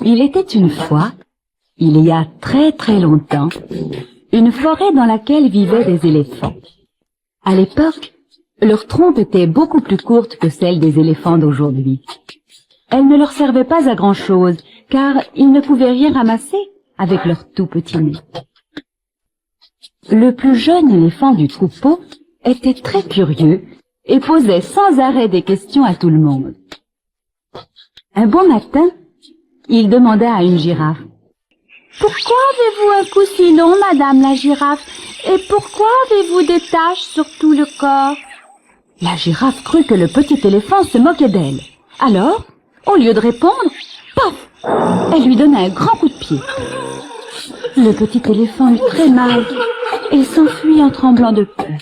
Il était une fois, il y a très très longtemps, une forêt dans laquelle vivaient des éléphants. À l'époque, leur trompe était beaucoup plus courte que celle des éléphants d'aujourd'hui. Elle ne leur servait pas à grand-chose, car ils ne pouvaient rien ramasser avec leur tout petit nez. Le plus jeune éléphant du troupeau était très curieux et posait sans arrêt des questions à tout le monde. Un bon matin, il demanda à une girafe: « Pourquoi avez-vous un cou si long, madame la girafe, et pourquoi avez-vous des taches sur tout le corps ?» La girafe crut que le petit éléphant se moquait d'elle. Alors, au lieu de répondre, paf, elle lui donna un grand coup de pied. Le petit éléphant eut très mal et s'enfuit en tremblant de peur.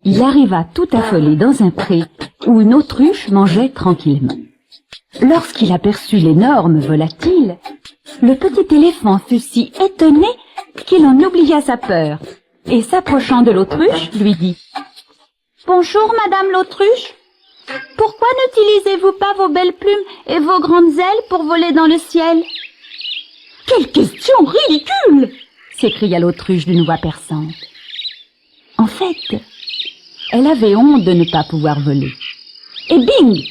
Il arriva tout affolé dans un pré où une autruche mangeait tranquillement. Lorsqu'il aperçut l'énorme volatile, le petit éléphant fut si étonné qu'il en oublia sa peur et, s'approchant de l'autruche, lui dit: « Bonjour, madame l'autruche. Pourquoi n'utilisez-vous pas vos belles plumes et vos grandes ailes pour voler dans le ciel ?»« Quelle question ridicule !» s'écria l'autruche d'une voix perçante. En fait, elle avait honte de ne pas pouvoir voler. Et bing!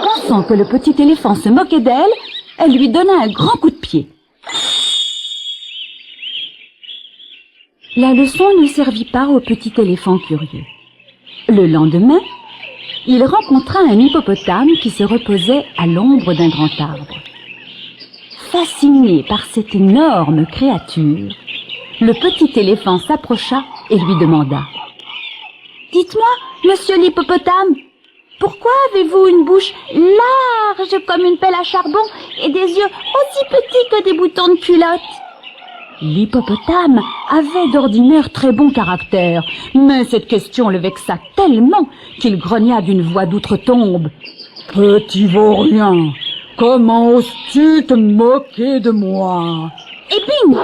Pensant que le petit éléphant se moquait d'elle, elle lui donna un grand coup de pied. La leçon ne servit pas au petit éléphant curieux. Le lendemain, il rencontra un hippopotame qui se reposait à l'ombre d'un grand arbre. Fasciné par cette énorme créature, le petit éléphant s'approcha et lui demanda: « Dites-moi, monsieur l'hippopotame, pourquoi avez-vous une bouche large comme une pelle à charbon et des yeux aussi petits que des boutons de culotte ?» L'hippopotame avait d'ordinaire très bon caractère, mais cette question le vexa tellement qu'il grogna d'une voix d'outre-tombe: « Petit vaurien, comment oses-tu te moquer de moi ?» Et bing!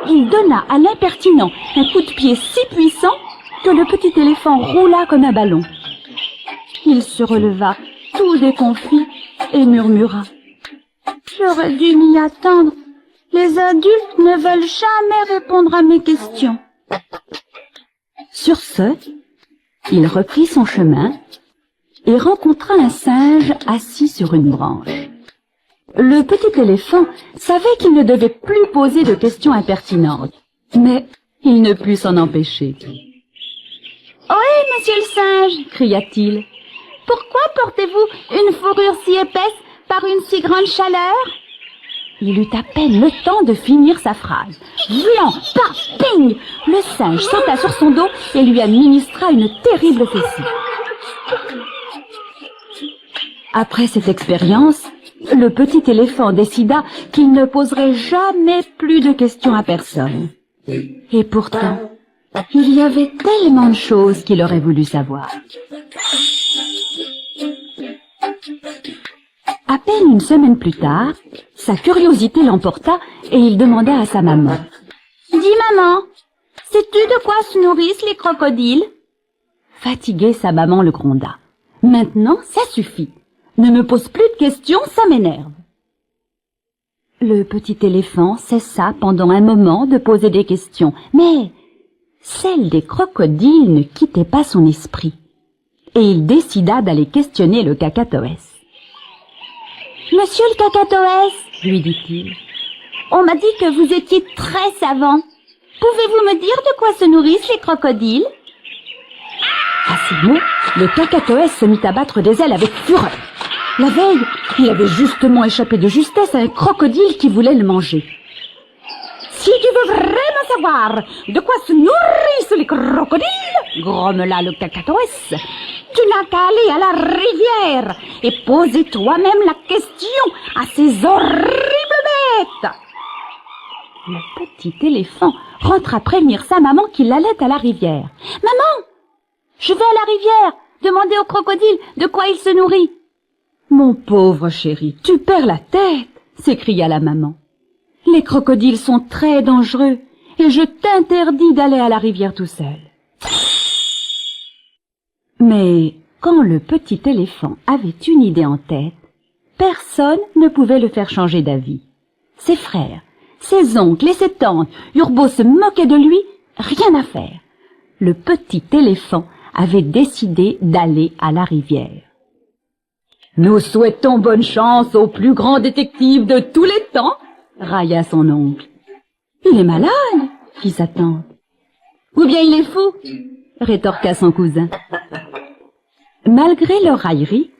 Il donna à l'impertinent un coup de pied si puissant que le petit éléphant roula comme un ballon. Il se releva, tout déconfit, et murmura: « J'aurais dû m'y attendre. Les adultes ne veulent jamais répondre à mes questions. » Sur ce, il reprit son chemin et rencontra un singe assis sur une branche. Le petit éléphant savait qu'il ne devait plus poser de questions impertinentes, mais il ne put s'en empêcher. « Ohé, monsieur le singe !» cria-t-il. « Pourquoi portez-vous une fourrure si épaisse par une si grande chaleur ?» Il eut à peine le temps de finir sa phrase. Vlan, paf, ping! Le singe sauta sur son dos et lui administra une terrible fessée. Après cette expérience, le petit éléphant décida qu'il ne poserait jamais plus de questions à personne. Et pourtant, il y avait tellement de choses qu'il aurait voulu savoir. À peine une semaine plus tard, sa curiosité l'emporta et il demanda à sa maman: « Dis maman, sais-tu de quoi se nourrissent les crocodiles ?» Fatiguée, sa maman le gronda: « Maintenant, ça suffit. Ne me pose plus de questions, ça m'énerve. » Le petit éléphant cessa pendant un moment de poser des questions, mais celle des crocodiles ne quittait pas son esprit, et il décida d'aller questionner le cacatoès. « Monsieur le cacatoès, » lui dit-il, « on m'a dit que vous étiez très savant. Pouvez-vous me dire de quoi se nourrissent les crocodiles ?» À ces mots, le cacatoès se mit à battre des ailes avec fureur. La veille, il avait justement échappé de justesse à un crocodile qui voulait le manger. « Si tu veux vraiment savoir de quoi se nourrissent les crocodiles, » grommela le cacatoès, « tu n'as qu'à aller à la rivière et poser toi-même la question à ces horribles bêtes. » Le petit éléphant rentra prévenir sa maman qu'il allait à la rivière. « Maman, je vais à la rivière demander au crocodile de quoi il se nourrit. »« Mon pauvre chéri, tu perds la tête !» s'écria la maman. « Les crocodiles sont très dangereux et je t'interdis d'aller à la rivière tout seul. » Mais quand le petit éléphant avait une idée en tête, personne ne pouvait le faire changer d'avis. Ses frères, ses oncles et ses tantes eurent beau se moquer de lui, rien à faire. Le petit éléphant avait décidé d'aller à la rivière. « Nous souhaitons bonne chance au plus grand détective de tous les temps !» railla son oncle. « Il est malade !» fit sa tante. « Ou bien il est fou !» rétorqua son cousin. Malgré leur raillerie,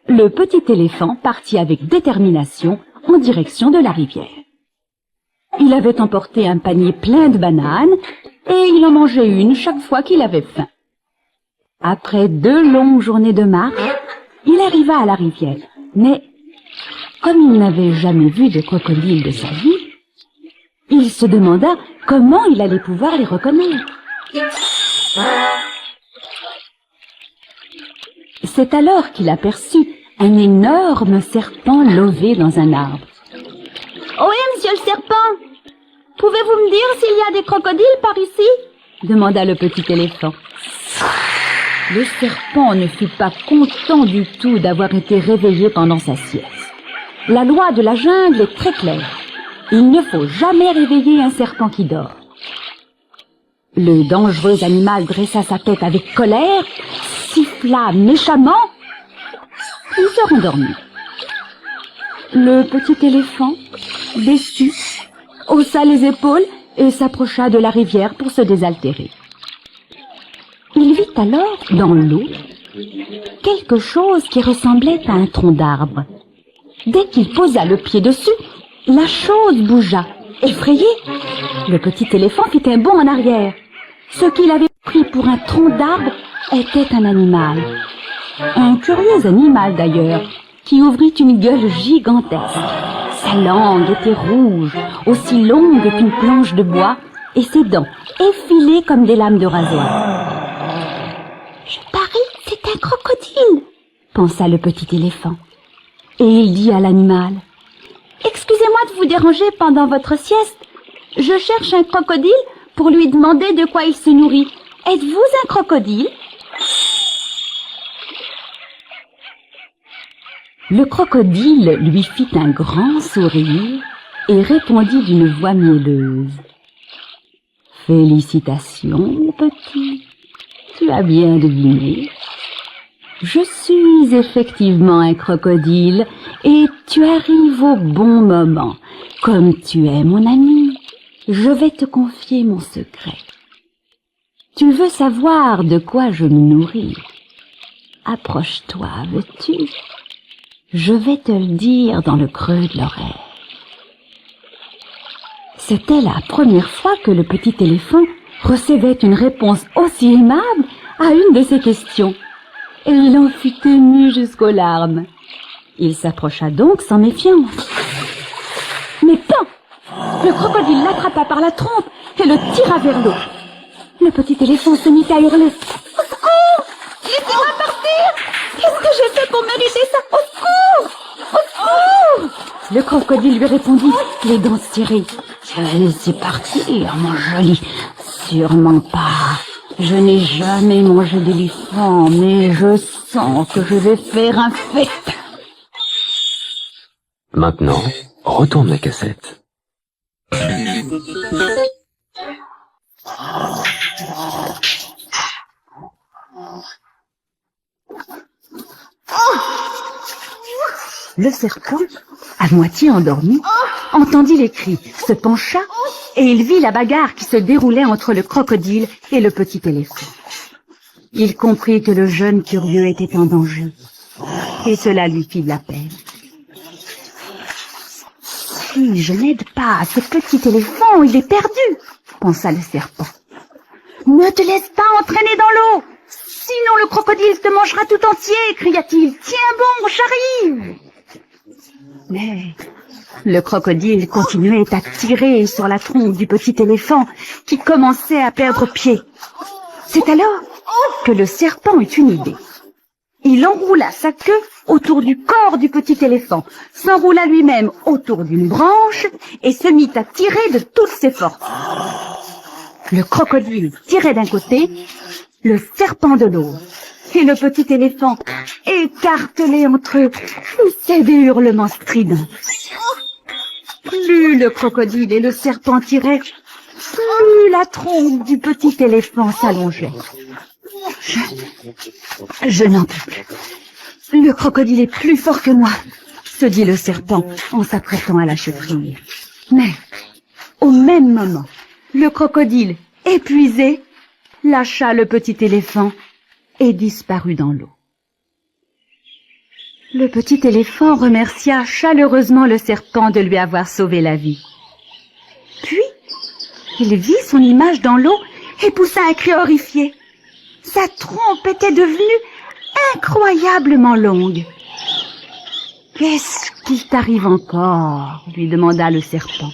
le petit éléphant partit avec détermination en direction de la rivière. Il avait emporté un panier plein de bananes et il en mangeait une chaque fois qu'il avait faim. Après 2 longues journées de marche, il arriva à la rivière, mais comme il n'avait jamais vu de crocodile de sa vie, il se demanda comment il allait pouvoir les reconnaître. C'est alors qu'il aperçut un énorme serpent lové dans un arbre. « Ohé, monsieur le serpent, pouvez-vous me dire s'il y a des crocodiles par ici ?» demanda le petit éléphant. Le serpent ne fut pas content du tout d'avoir été réveillé pendant sa sieste. La loi de la jungle est très claire. Il ne faut jamais réveiller un serpent qui dort. Le dangereux animal dressa sa tête avec colère, siffla méchamment, puis se rendormit. Le petit éléphant, déçu, haussa les épaules et s'approcha de la rivière pour se désaltérer. Il vit alors, dans l'eau, quelque chose qui ressemblait à un tronc d'arbre. Dès qu'il posa le pied dessus, la chose bougea. Effrayé, le petit éléphant fit un bond en arrière. Ce qu'il avait pris pour un tronc d'arbre était un animal. Un curieux animal d'ailleurs, qui ouvrit une gueule gigantesque. Sa langue était rouge, aussi longue qu'une planche de bois, et ses dents effilées comme des lames de rasoir. « Je parie que c'est un crocodile !» pensa le petit éléphant. Et il dit à l'animal, « Excusez-moi de vous déranger pendant votre sieste. Je cherche un crocodile pour lui demander de quoi il se nourrit. Êtes-vous un crocodile ?» Le crocodile lui fit un grand sourire et répondit d'une voix mielleuse. « Félicitations, mon petit, tu as bien deviné. Je suis effectivement un crocodile et tu arrives au bon moment. Comme tu es mon ami, je vais te confier mon secret. Tu veux savoir de quoi je me nourris? Approche-toi, veux-tu? Je vais te le dire dans le creux de l'oreille. » C'était la première fois que le petit éléphant recevait une réponse aussi aimable à une de ses questions. Et il en fut ému jusqu'aux larmes. Il s'approcha donc sans méfiance. Mais pan! Le crocodile l'attrapa par la trompe et le tira vers l'eau. Le petit éléphant se mit à hurler. « Au secours! Laissez-moi partir! Qu'est-ce que j'ai fait pour mériter ça? Au secours! Au secours !» Le crocodile lui répondit, les dents serrées. « Je vais laisser partir, mon joli. Sûrement pas. Je n'ai jamais mangé d'éléphant, mais je sens que je vais faire un fait. » Maintenant, retourne la cassette. Le serpent, à moitié endormi, entendit les cris, se pencha et il vit la bagarre qui se déroulait entre le crocodile et le petit éléphant. Il comprit que le jeune curieux était en danger et cela lui fit de la peine. « Si je n'aide pas ce petit éléphant, il est perdu !» pensa le serpent. « Ne te laisse pas entraîner dans l'eau, sinon le crocodile te mangera tout entier !» cria-t-il. « Tiens bon, j'arrive !» Mais le crocodile continuait à tirer sur la trompe du petit éléphant qui commençait à perdre pied. C'est alors que le serpent eut une idée. Il enroula sa queue autour du corps du petit éléphant, s'enroula lui-même autour d'une branche et se mit à tirer de toutes ses forces. Le crocodile tirait d'un côté, le serpent de l'autre. et le petit éléphant, écartelé entre eux, poussait des hurlements stridents. Plus le crocodile et le serpent tiraient, plus la trompe du petit éléphant s'allongeait. Je n'en peux plus. Le crocodile est plus fort que moi, se dit le serpent en s'apprêtant à la chérir. Mais, au même moment, le crocodile, épuisé, lâcha le petit éléphant et disparut dans l'eau. Le petit éléphant remercia chaleureusement le serpent de lui avoir sauvé la vie. Puis, il vit son image dans l'eau et poussa un cri horrifié. Sa trompe était devenue incroyablement longue. « Qu'est-ce qui t'arrive encore ?» lui demanda le serpent.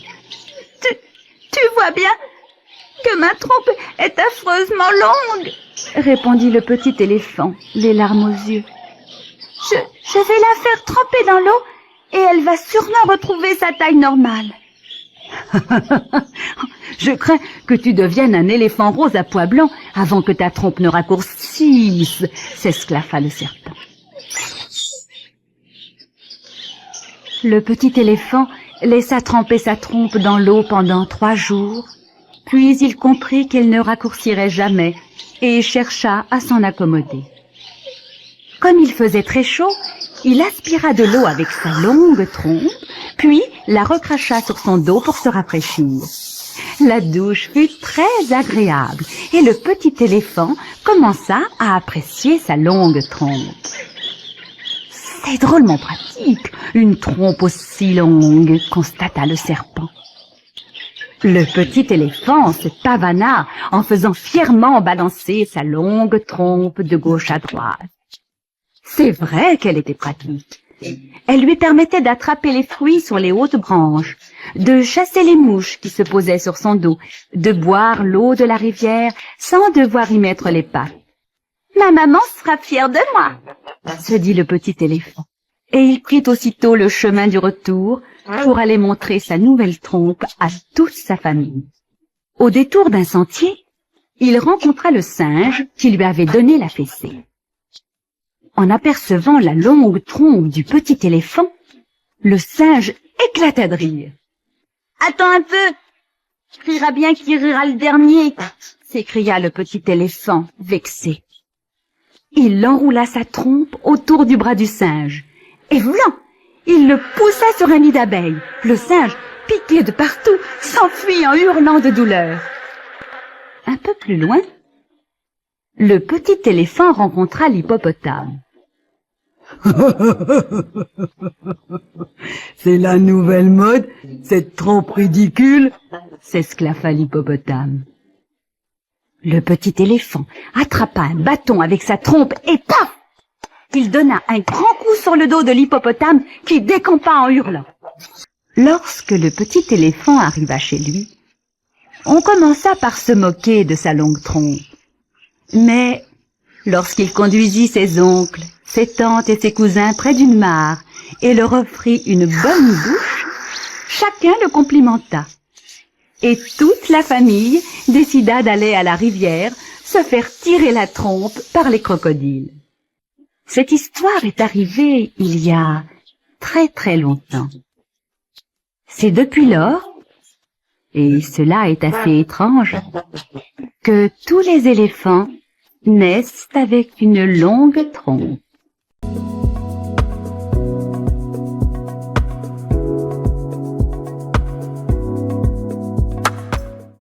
Tu vois bien que ma trompe est affreusement longue, répondit le petit éléphant, les larmes aux yeux. Je vais la faire tremper dans l'eau et elle va sûrement retrouver sa taille normale. Je crains que tu deviennes un éléphant rose à pois blancs avant que ta trompe ne raccourcisse, s'esclaffa le serpent. Le petit éléphant laissa tremper sa trompe dans l'eau pendant 3 jours, puis il comprit qu'elle ne raccourcirait jamais et chercha à s'en accommoder. Comme il faisait très chaud, il aspira de l'eau avec sa longue trompe, puis la recracha sur son dos pour se rafraîchir. La douche fut très agréable et le petit éléphant commença à apprécier sa longue trompe. C'est drôlement pratique, une trompe aussi longue, constata le serpent. Le petit éléphant se pavana en faisant fièrement balancer sa longue trompe de gauche à droite. C'est vrai qu'elle était pratique. Elle lui permettait d'attraper les fruits sur les hautes branches, de chasser les mouches qui se posaient sur son dos, de boire l'eau de la rivière sans devoir y mettre les pattes. « Ma maman sera fière de moi !» se dit le petit éléphant. Et il prit aussitôt le chemin du retour pour aller montrer sa nouvelle trompe à toute sa famille. Au détour d'un sentier, il rencontra le singe qui lui avait donné la fessée. En apercevant la longue trompe du petit éléphant, le singe éclata de rire. « Attends un peu, rira bien qui rira le dernier !» s'écria le petit éléphant, vexé. Il enroula sa trompe autour du bras du singe, et vlan, il le poussa sur un nid d'abeilles. Le singe, piqué de partout, s'enfuit en hurlant de douleur. Un peu plus loin, le petit éléphant rencontra l'hippopotame. C'est la nouvelle mode, cette trompe ridicule, s'esclaffa l'hippopotame. Le petit éléphant attrapa un bâton avec sa trompe et paf! Il donna un grand coup sur le dos de l'hippopotame qui décampa en hurlant. Lorsque le petit éléphant arriva chez lui, on commença par se moquer de sa longue trompe. Mais lorsqu'il conduisit ses oncles, ses tantes et ses cousins près d'une mare et leur offrit une bonne bouche, chacun le complimenta. Et toute la famille décida d'aller à la rivière se faire tirer la trompe par les crocodiles. Cette histoire est arrivée il y a très très longtemps. C'est depuis lors, et cela est assez étrange, que tous les éléphants naissent avec une longue trompe.